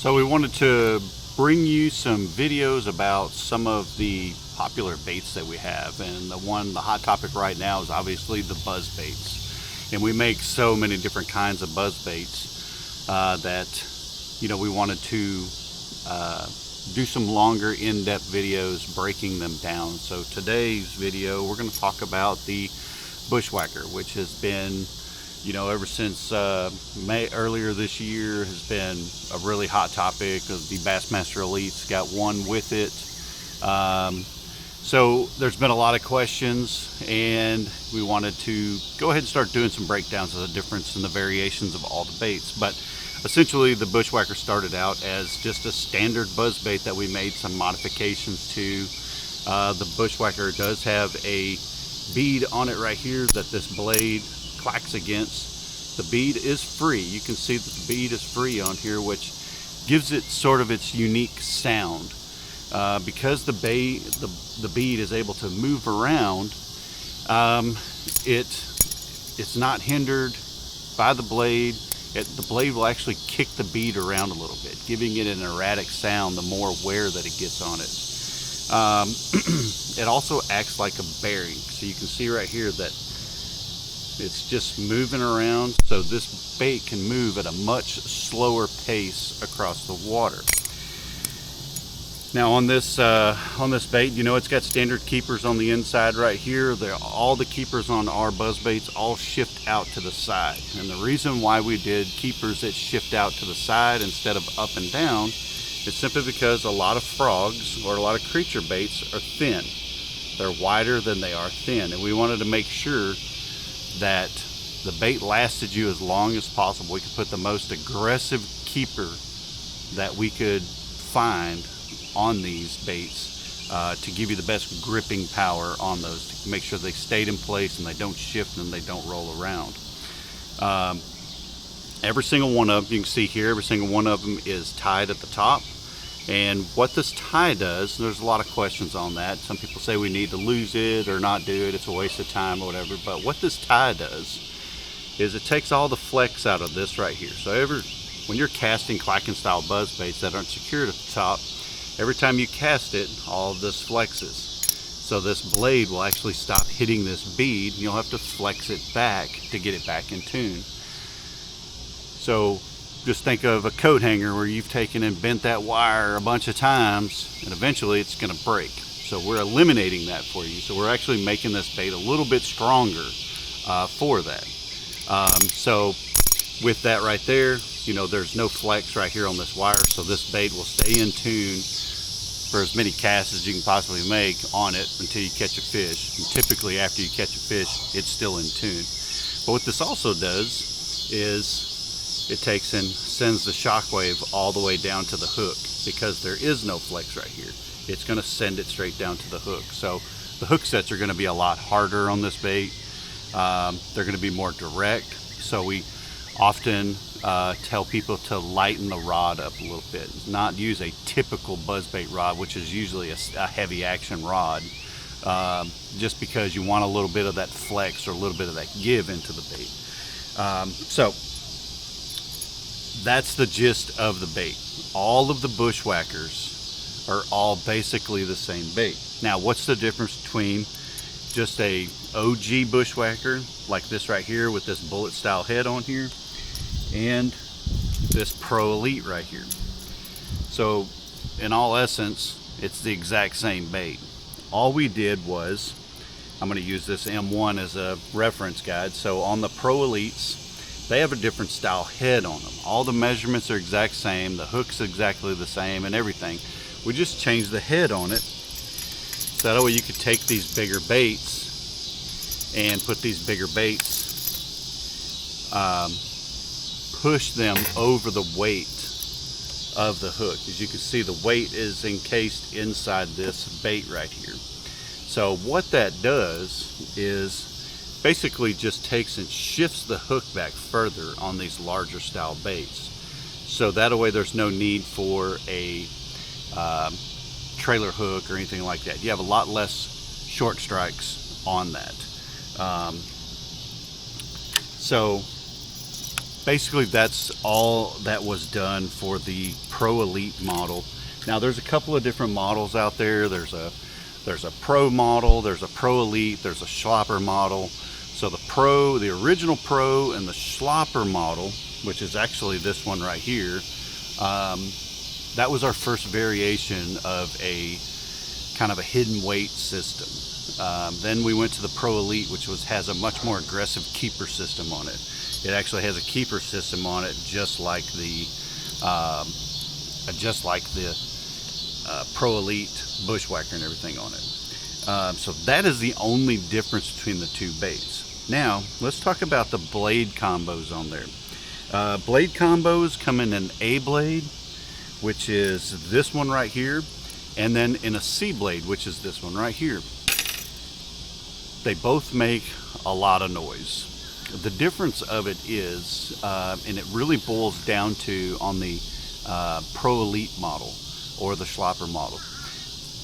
So we wanted to bring you some videos about some of the popular baits that we have, and the hot topic right now is obviously the buzz baits. And we make so many different kinds of buzz baits that we wanted to do some longer in-depth videos breaking them down. So today's video we're going to talk about the Bushwhacker, which has been ever since earlier this year has been a really hot topic. Of the Bassmaster Elite's got one with it. So there's been a lot of questions, and we wanted to go ahead and start doing some breakdowns of the difference and the variations of all the baits. But essentially the Bushwhacker started out as just a standard buzz bait that we made some modifications to. The Bushwhacker does have a bead on it right here that this blade clacks against. The bead is free. You can see that the bead is free on here, which gives it sort of its unique sound. Because the bead is able to move around, it's not hindered by the blade. The blade will actually kick the bead around a little bit, giving it an erratic sound the more wear that it gets on it. It also acts like a bearing. So you can see right here that it's just moving around, so this bait can move at a much slower pace across the water. Now on this bait, it's got standard keepers on the inside right here. All the keepers on our buzz baits all shift out to the side, and the reason why we did keepers that shift out to the side instead of up and down is simply because a lot of frogs or a lot of creature baits are thin. They're wider than they are thin, and we wanted to make sure that the bait lasted you as long as possible. We could put the most aggressive keeper that we could find on these baits to give you the best gripping power on those, to make sure they stayed in place and they don't shift and they don't roll around. Every single one of them, you can see here, every single one of them is tied at the top. And what this tie does, there's a lot of questions on that. Some people say we need to lose it or not do it, it's a waste of time or whatever. But what this tie does is it takes all the flex out of this right here. So when you're casting clacking style buzz baits that aren't secured at the top, every time you cast it, all of this flexes. So this blade will actually stop hitting this bead, and you'll have to flex it back to get it back in tune. So just think of a coat hanger where you've taken and bent that wire a bunch of times, and eventually it's going to break. So we're eliminating that for you. So we're actually making this bait a little bit stronger for that. So with that right there, there's no flex right here on this wire, so this bait will stay in tune for as many casts as you can possibly make on it until you catch a fish. And typically after you catch a fish, it's still in tune. But what this also does is it takes and sends the shockwave all the way down to the hook. Because there is no flex right here, it's going to send it straight down to the hook. So the hook sets are going to be a lot harder on this bait. They're going to be more direct. So we often tell people to lighten the rod up a little bit, not use a typical buzzbait rod, which is usually a heavy action rod, just because you want a little bit of that flex or a little bit of that give into the bait. So that's the gist of the bait. All of the Bushwhackers are all basically the same bait. Now what's the difference between just a OG Bushwhacker like this right here with this bullet style head on here and this Pro Elite right here? So in all essence, it's the exact same bait. All we did was, I'm going to use this M1 as a reference guide. So on the Pro Elites, they have a different style head on them. All the measurements are exact same, the hook's exactly the same and everything. We just changed the head on it, so that way you could take these bigger baits and put these bigger baits, push them over the weight of the hook. As you can see, the weight is encased inside this bait right here. So what that does is basically just takes and shifts the hook back further on these larger style baits. So that way there's no need for a trailer hook or anything like that. You have a lot less short strikes on that. So basically that's all that was done for the Pro Elite model. Now there's a couple of different models out there. There's a Pro model, there's a Pro Elite, there's a Schlopper model. So the original Pro and the Schlopper model, which is actually this one right here, that was our first variation of a kind of a hidden weight system. Then we went to the Pro Elite, which has a much more aggressive keeper system on it. It actually has a keeper system on it, just like the Pro Elite Bushwhacker and everything on it. So that is the only difference between the two baits. Now let's talk about the blade combos on there. Blade combos come in an A blade, which is this one right here, and then in a C blade, which is this one right here. They both make a lot of noise. The difference of it is, and it really boils down to on the Pro Elite model or the Schlopper model.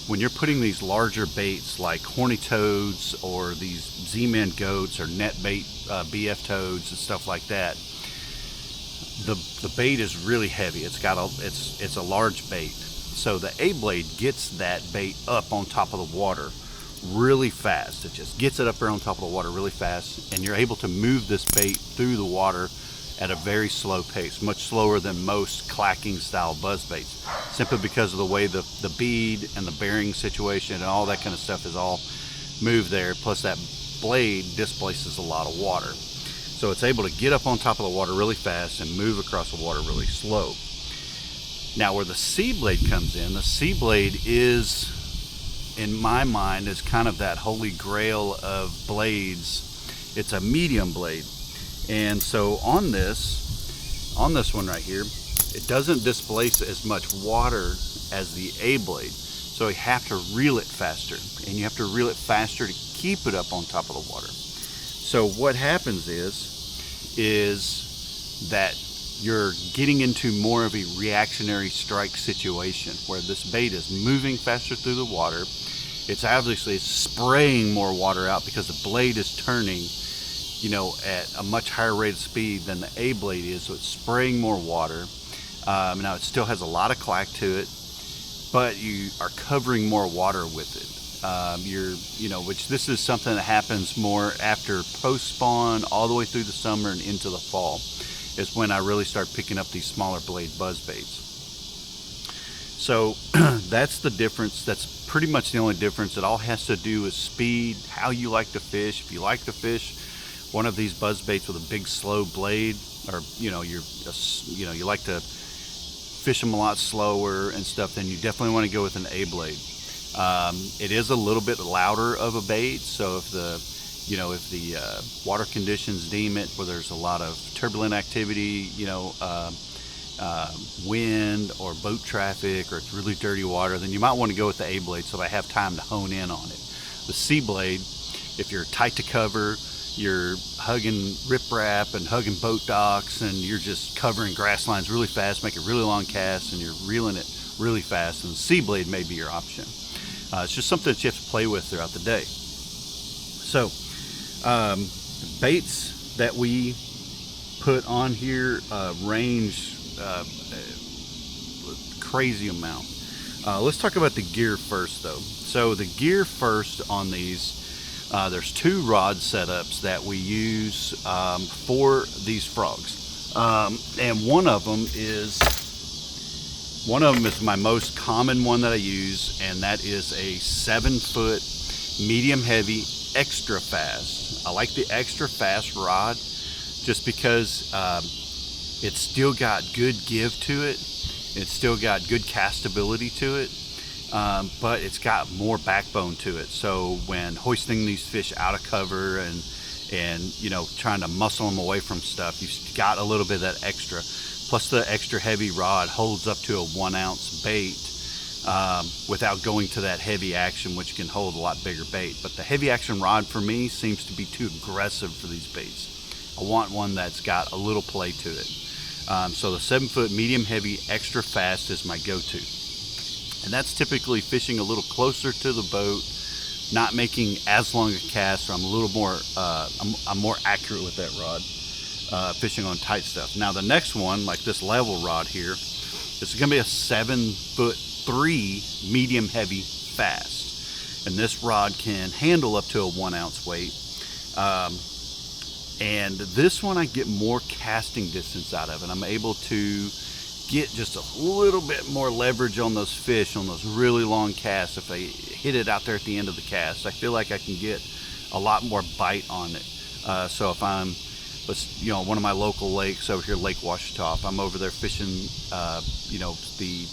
When you're putting these larger baits like horny toads or these ZMan goats or net bait BF toads and stuff like that, the bait is really heavy. It's a large bait. So the A blade gets that bait up on top of the water really fast. It just gets it up there on top of the water really fast, and you're able to move this bait through the water at a very slow pace, much slower than most clacking style buzz baits, simply because of the way the bead and the bearing situation and all that kind of stuff is all moved there. Plus that blade displaces a lot of water. So it's able to get up on top of the water really fast and move across the water really slow. Now where the C blade comes in, the C blade is, in my mind, is kind of that holy grail of blades. It's a medium blade. And so on this one right here, it doesn't displace as much water as the A blade. So you have to reel it faster, and you have to reel it faster to keep it up on top of the water. So what happens is that you're getting into more of a reactionary strike situation where this bait is moving faster through the water. It's obviously spraying more water out because the blade is turning, at a much higher rate of speed than the A blade is. So it's spraying more water. Now it still has a lot of clack to it, but you are covering more water with it. Which this is something that happens more after post-spawn all the way through the summer and into the fall, is when I really start picking up these smaller blade buzz baits. So that's the difference. That's pretty much the only difference. It all has to do with speed, how you like to fish. If you like to fish one of these buzz baits with a big slow blade, or you like to fish them a lot slower and stuff, then you definitely want to go with an A blade. It is a little bit louder of a bait, so if the water conditions deem it where there's a lot of turbulent activity, wind or boat traffic, or it's really dirty water, then you might want to go with the A blade so they have time to hone in on it. The C blade, if you're tight to cover, you're hugging riprap and hugging boat docks, and you're just covering grass lines really fast, making really long casts, and you're reeling it really fast, and the C blade may be your option. It's just something that you have to play with throughout the day. So baits that we put on here range crazy amount. Let's talk about the gear first though. So the gear first on these, there's two rod setups that we use for these frogs, and one of them is my most common one that I use, and that is a 7-foot medium heavy extra fast. I like the extra fast rod just because it's still got good give to it. It's still got good castability to it, but it's got more backbone to it. So when hoisting these fish out of cover and trying to muscle them away from stuff, you've got a little bit of that extra. Plus the extra heavy rod holds up to a 1 ounce bait without going to that heavy action, which can hold a lot bigger bait. But the heavy action rod for me seems to be too aggressive for these baits. I want one that's got a little play to it. So the 7-foot medium heavy extra fast is my go-to. And that's typically fishing a little closer to the boat, not making as long a cast, so I'm a little more, I'm more accurate with that rod. fishing on tight stuff. Now the next one, like this level rod here, this is going to be a 7'3" medium heavy fast, and this rod can handle up to a 1 ounce weight. And this one I get more casting distance out of it. I'm able to get just a little bit more leverage on those fish on those really long casts. If they hit it out there at the end of the cast, I feel like I can get a lot more bite on it. So if I'm, one of my local lakes over here, Lake Ouachita, I'm over there fishing, the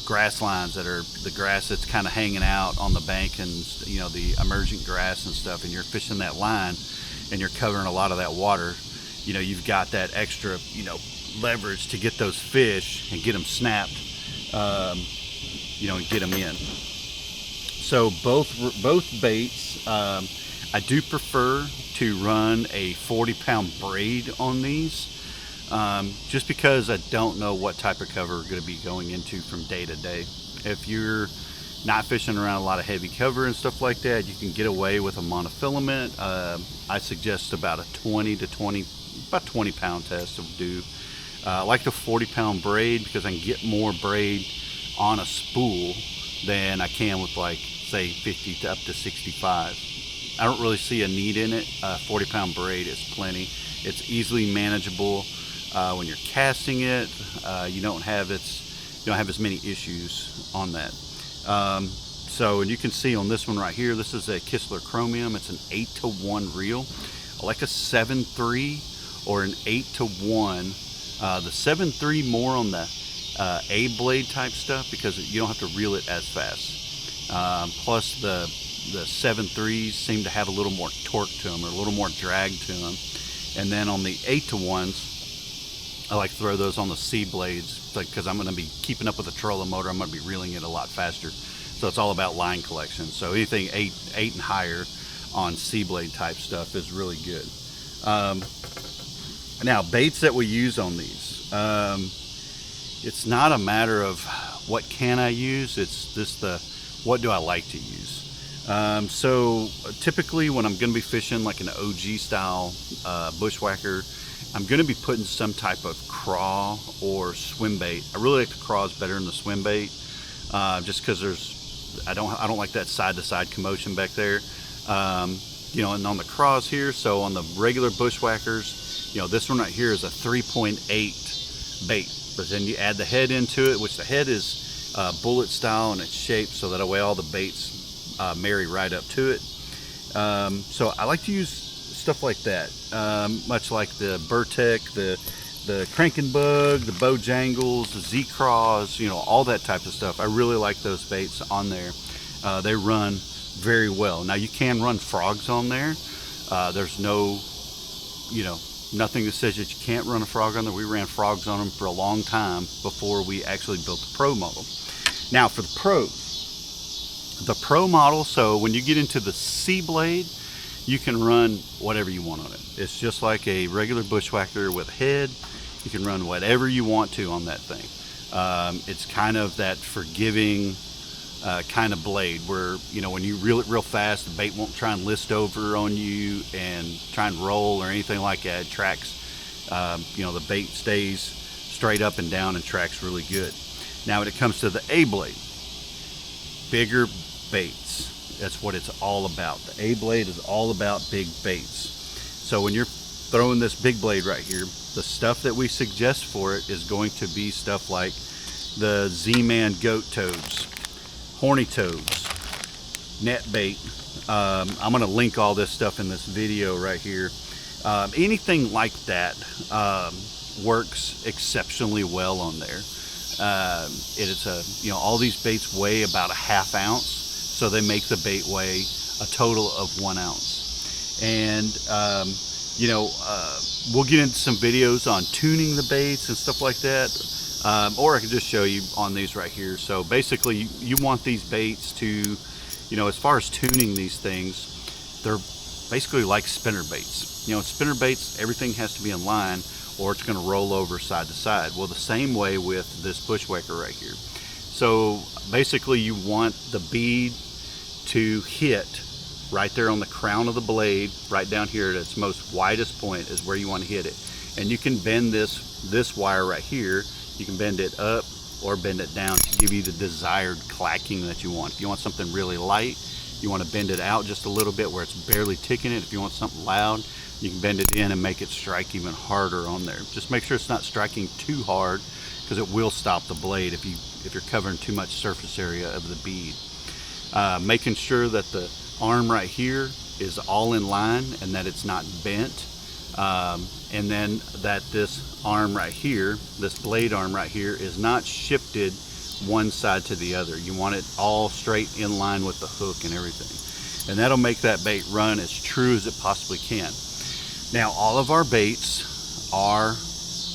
grass lines that are the grass that's kind of hanging out on the bank, and the emergent grass and stuff, and you're fishing that line and you're covering a lot of that water, you've got that extra, leverage to get those fish and get them snapped, and get them in. So both baits, I do prefer to run a 40-pound braid on these, just because I don't know what type of cover we're going to be going into from day to day. If you're not fishing around a lot of heavy cover and stuff like that, you can get away with a monofilament. I suggest about a 20 pound test will do. I like the 40-pound braid because I can get more braid on a spool than I can with, like, say 50 to up to 65. I don't really see a need in it. 40-pound braid is plenty. It's easily manageable when you're casting it. You don't have as many issues on that. And you can see on this one right here, this is a Kistler Chromium. It's an 8-to-1 reel. I like a 7.3 or an 8-to-1. The 7.3 more on the A blade type stuff, because you don't have to reel it as fast. Plus the 7.3s seem to have a little more torque to them, or a little more drag to them. And then on the 8-to-1s, I like to throw those on the C blades, because I'm going to be keeping up with the trolling motor. I'm going to be reeling it a lot faster. So it's all about line collection. So anything 8 and higher on C blade type stuff is really good. Now, baits that we use on these, it's not a matter of what can I use, it's just what do I like to use. So typically when I'm going to be fishing like an OG style bushwhacker, I'm going to be putting some type of craw or swim bait. I really like the craws better than the swim bait, just because I don't like that side to side commotion back there. And on the craws here, so on the regular bushwhackers, this one right here is a 3.8 bait, but then you add the head into it, which the head is bullet style and it's shaped so that way all the baits marry right up to it. So I like to use stuff like that, much like the Burtec, the Crankin' Bug, the Bojangles, the Z-Craws, all that type of stuff. I really like those baits on there. They run very well. Now you can run frogs on there. There's nothing that says that you can't run a frog on there. We ran frogs on them for a long time before we actually built the Pro model. Now for the Pro model, so when you get into the C blade, you can run whatever you want on it. It's just like a regular bushwhacker with a head. You can run whatever you want to on that thing. It's kind of that forgiving kind of blade where, when you reel it real fast, the bait won't try and list over on you and try and roll or anything like that. It tracks, the bait stays straight up and down and tracks really good. Now when it comes to the A blade, bigger baits. That's what it's all about. The A blade is all about big baits. So when you're throwing this big blade right here, the stuff that we suggest for it is going to be stuff like the ZMan goat toads, horny toads, net bait. I'm going to link all this stuff in this video right here. Anything like that works exceptionally well on there. All these baits weigh about a ½ ounce, so they make the bait weigh a total of 1 ounce. And we'll get into some videos on tuning the baits and stuff like that, or I can just show you on these right here. So basically you want these baits to, as far as tuning these things, they're basically like spinner baits. Spinner baits, everything has to be in line or it's going to roll over side to side. Well, the same way with this bushwhacker right here. So basically you want the bead to hit right there on the crown of the blade, right down here at its most widest point is where you want to hit it. And you can bend this wire right here, you can bend it up or bend it down to give you the desired clacking that you want. If you want something really light, you want to bend it out just a little bit where it's barely ticking it. If you want something loud, you can bend it in and make it strike even harder on there. Just make sure it's not striking too hard, because it will stop the blade if you're covering too much surface area of the bead. Making sure that the arm right here is all in line and that it's not bent, and then that this arm right here, this blade arm right here, is not shifted one side to the other. You want it all straight in line with the hook and everything, and that'll make that bait run as true as it possibly can. Now, all of our baits are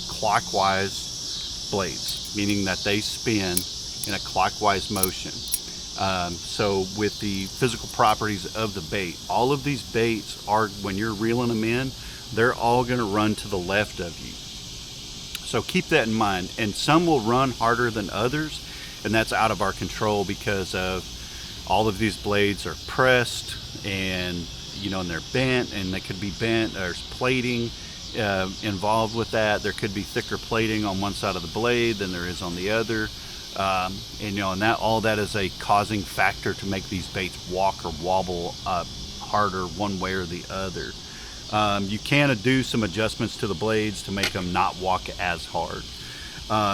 clockwise blades, meaning that they spin in a clockwise motion. So with the physical properties of the bait, all of these baits are, when you're reeling them in, they're all going to run to the left of you. So keep that in mind. And some will run harder than others, and that's out of our control because of all of these blades are pressed, and and they're bent, and they could be bent. There's plating involved with that. There could be thicker plating on one side of the blade than there is on the other. And that all that is a causing factor to make these baits walk or wobble harder one way or the other. You can do some adjustments to the blades to make them not walk as hard.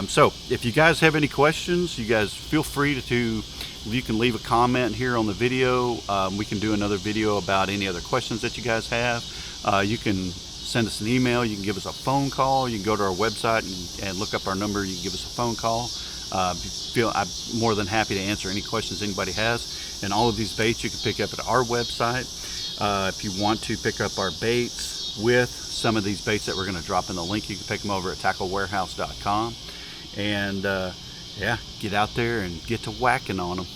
So if you guys have any questions, you guys feel free you can leave a comment here on the video. We can do another video about any other questions that you guys have. You can send us an email, you can give us a phone call, you can go to our website and look up our number, you can give us a phone call. I'm more than happy to answer any questions anybody has. And all of these baits you can pick up at our website. If you want to pick up our baits with some of these baits that we're going to drop in the link, you can pick them over at tacklewarehouse.com. And yeah, get out there and get to whacking on them.